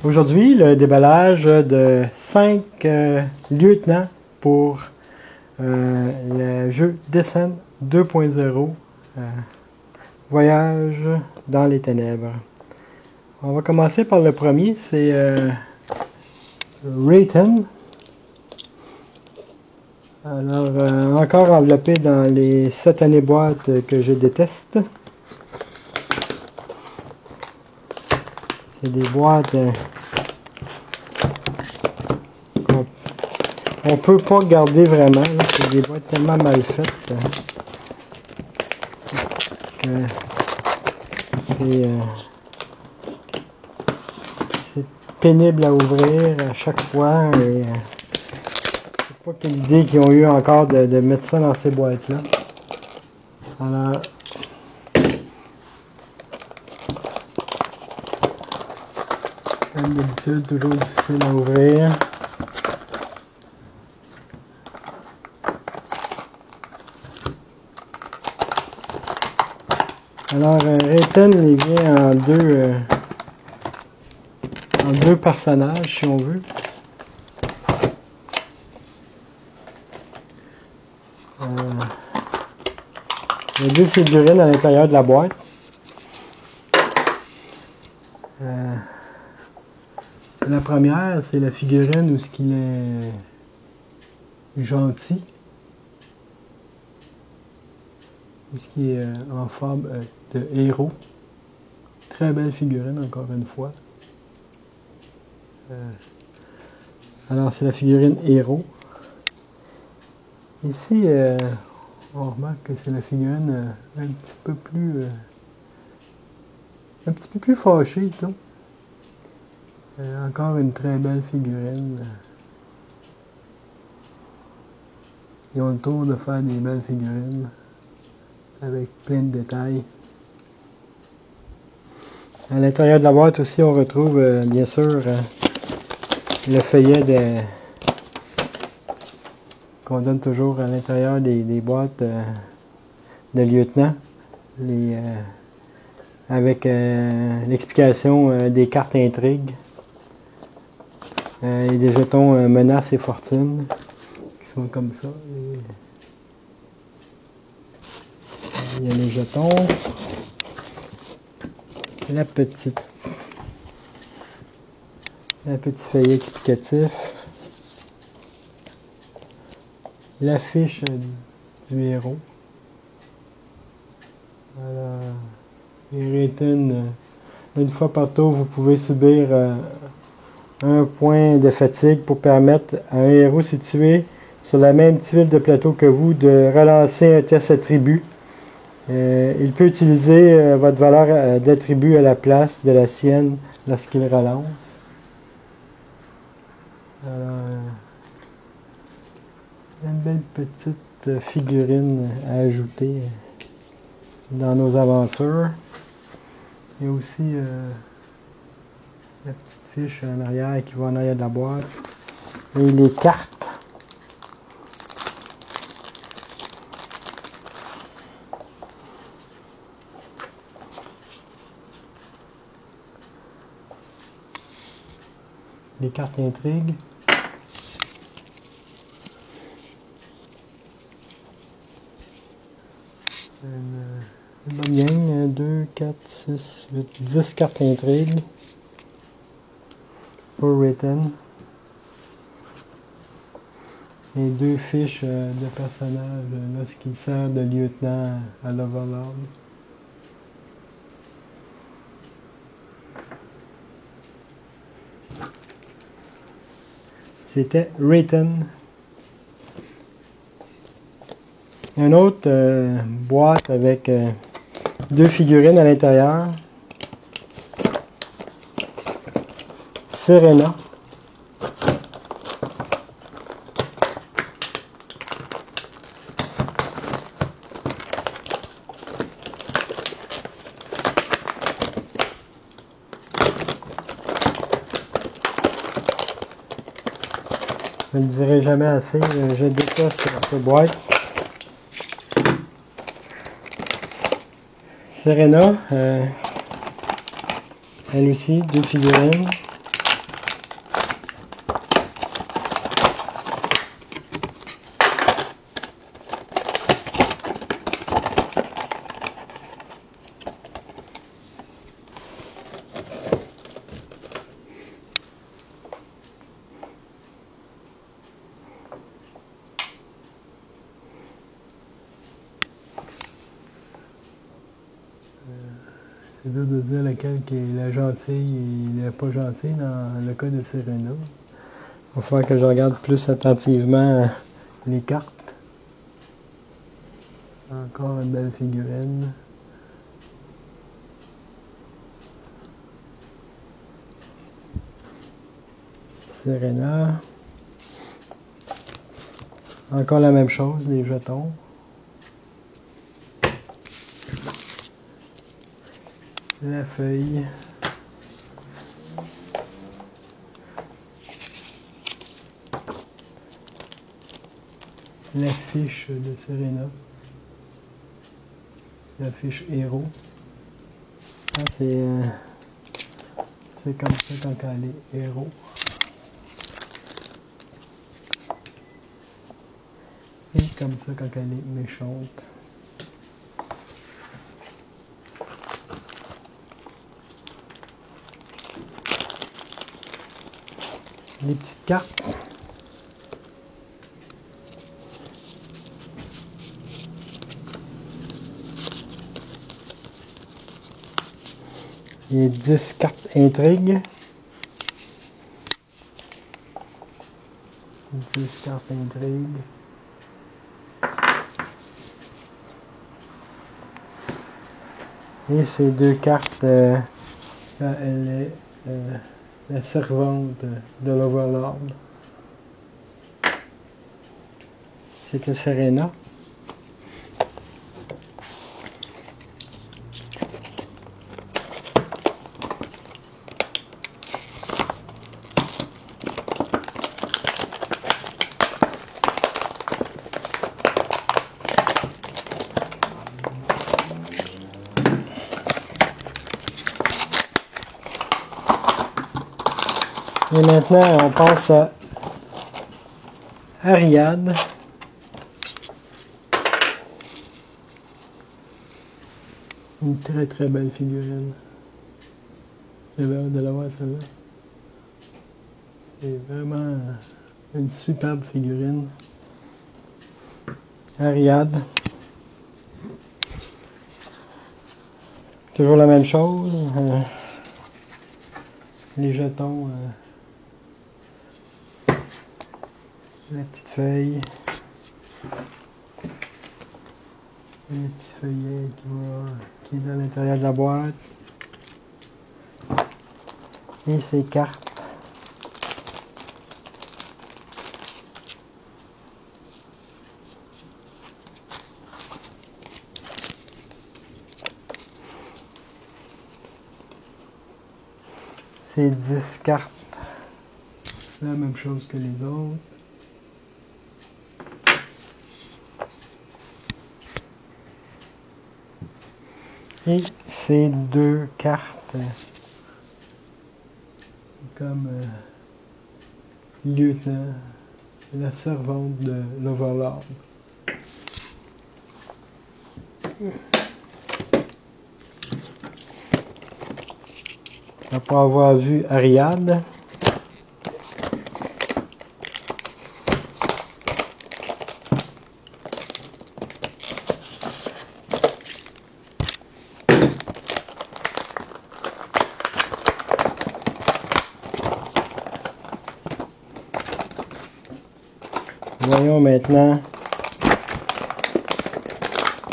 Aujourd'hui, le déballage de 5 lieutenants pour le jeu Descent 2.0 Voyage dans les ténèbres. On va commencer par le premier, c'est Rayton. Alors, encore enveloppé dans les satanées boîtes que je déteste. C'est des boîtes on peut pas garder vraiment. C'est des boîtes tellement mal faites que c'est pénible à ouvrir à chaque fois. Et, je sais pas quelle idée qu'ils ont eu encore de mettre ça dans ces boîtes-là. Alors, comme d'habitude, toujours difficile à ouvrir. Alors, Rayton, il vient en deux personnages, si on veut. Il y a deux figurines à l'intérieur de la boîte. La première, c'est la figurine où ce qu'il est gentil. Où ce qui est en forme de héros. Très belle figurine, encore une fois. Alors, c'est la figurine héros. Ici, on remarque que c'est la figurine un petit peu plus fâchée, disons. Encore une très belle figurine. Ils ont le tour de faire des belles figurines avec plein de détails. À l'intérieur de la boîte aussi, on retrouve bien sûr le feuillet qu'on donne toujours à l'intérieur des boîtes de lieutenant, avec l'explication des cartes intrigues et des jetons menaces et fortune qui sont comme ça. Il y a les jetons, le petit feuillet explicatif, l'affiche du héros. Alors, les Rayton, une fois par tour, vous pouvez subir un point de fatigue pour permettre à un héros situé sur la même tuile de plateau que vous de relancer un test attribut. Il peut utiliser votre valeur d'attribut à la place de la sienne lorsqu'il relance. Alors, une belle petite figurine à ajouter dans nos aventures. Il y a aussi la petite fiche en arrière qui va en arrière de la boîte. Et les cartes. Les cartes intrigues. Une bonne gang. 2, 4, 6, 8, 10 cartes intrigues. Pour Rayton. Et deux fiches de personnages lorsqu'il sert de lieutenant à l'Overlord. C'était Rayton. Une autre boîte avec deux figurines à l'intérieur. Serena. Je ne le dirai jamais assez, je déteste cette boîte. Serena, elle aussi, deux figurines. C'est dur de dire laquelle qui est la gentille et la pas gentille dans le cas de Serena. Il va falloir que je regarde plus attentivement les cartes. Encore une belle figurine. Serena. Encore la même chose, les jetons. La feuille. La fiche de Serena. La fiche héros. Ah, c'est comme ça quand elle est héros. Et comme ça quand elle est méchante. Les petites cartes. Les 10 cartes intrigue. 10 cartes intrigue. Et ces deux cartes, elle est la servante de l'Overlord. C'était Serena. Et maintenant, on passe à Ariadne. Une très très belle figurine. J'avais hâte de la voir celle-là. C'est vraiment une superbe figurine. Ariadne. Toujours la même chose. Les jetons. La petite feuille. Le petit feuillet qui est dans l'intérieur de la boîte. Et ces cartes. C'est 10 cartes. La même chose que les autres. Et ces deux cartes comme lieutenant, la servante de l'Overlord. Après avoir vu Ariadne, voyons maintenant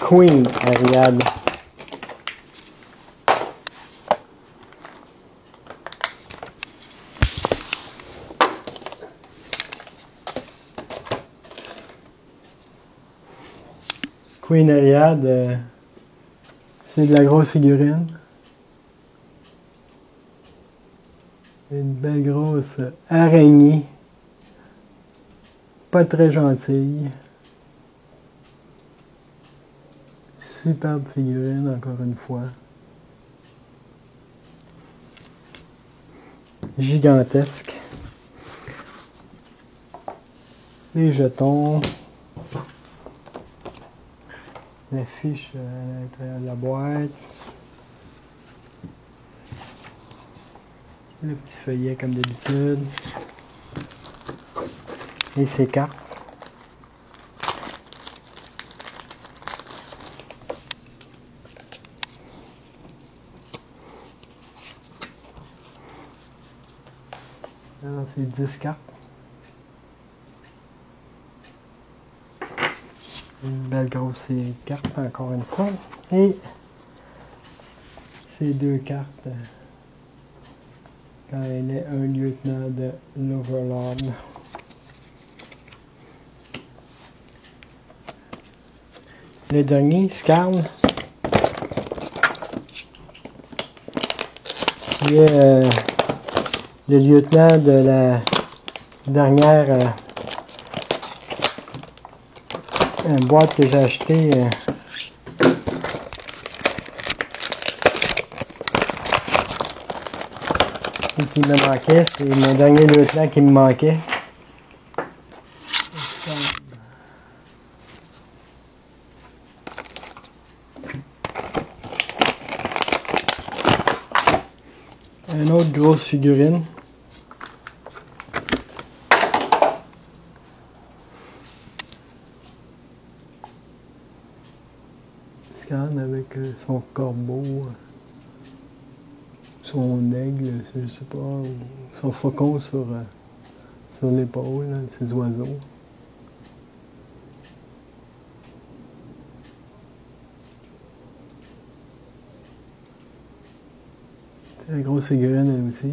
Queen Ariadne. Queen Ariadne, c'est de la grosse figurine. Une belle grosse araignée. Pas très gentille. Superbe figurine, encore une fois. Gigantesque. Les jetons. La fiche à l'intérieur de la boîte. Le petit feuillet comme d'habitude. Et ses cartes. Alors, c'est 10 cartes. Une belle grosse série de cartes, encore une fois. Et ces deux cartes, quand elle est un lieutenant de l'Overlord. Le dernier, Skarn. Qui est le lieutenant de la dernière boîte que j'ai achetée. Et qui me manquait. C'est mon dernier lieutenant qui me manquait. Une autre grosse figurine. Skarn avec son corbeau, son aigle, je sais pas, son faucon sur l'épaule, ses oiseaux. C'est la grosse figurine elle aussi.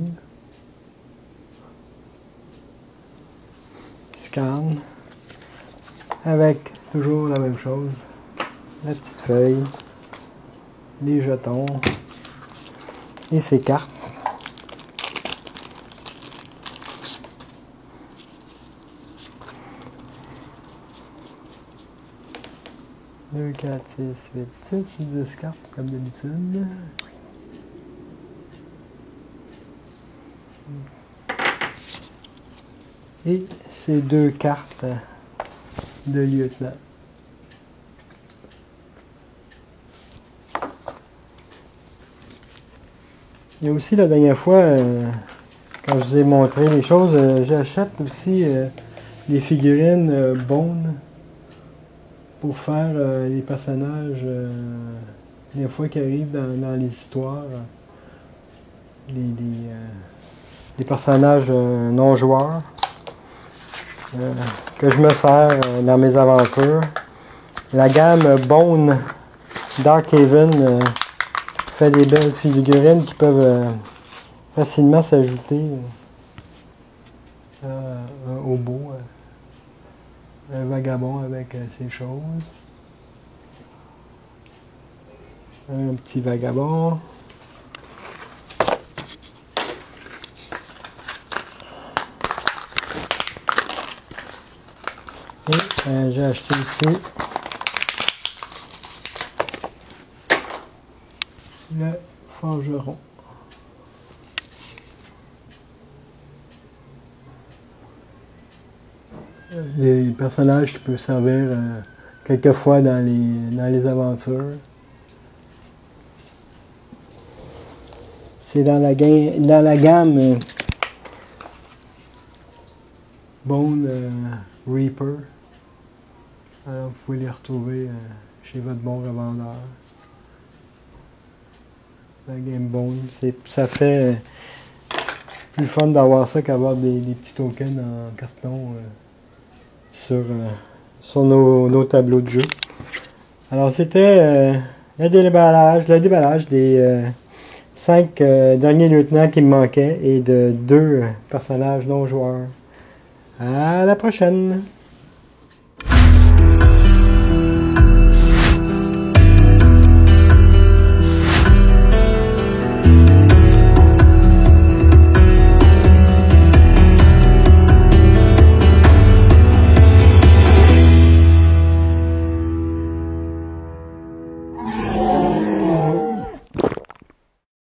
Skarn. Avec toujours la même chose. La petite feuille. Les jetons. Et ses cartes. Deux, 4, 6, 8, 6, 10 cartes comme d'habitude. Et ces deux cartes de lieutenant. Il y a aussi la dernière fois, quand je vous ai montré les choses, j'achète aussi des figurines Bone pour faire les personnages, des fois qui arrivent dans les histoires, les personnages non joueurs. Que je me sers dans mes aventures. La gamme Bone Darkhaven fait des belles figurines qui peuvent facilement s'ajouter au beau. Un vagabond avec ses choses. Un petit vagabond. Et j'ai acheté aussi le forgeron. Des personnages qui peuvent servir quelquefois dans les aventures. C'est dans la gamme Bone Reaper. Alors vous pouvez les retrouver chez votre bon revendeur. La Game Bone, ça fait plus fun d'avoir ça qu'avoir des petits tokens en carton sur nos tableaux de jeu. Alors c'était le déballage des 5 derniers lieutenants qui me manquaient et de 2 personnages non joueurs. À la prochaine!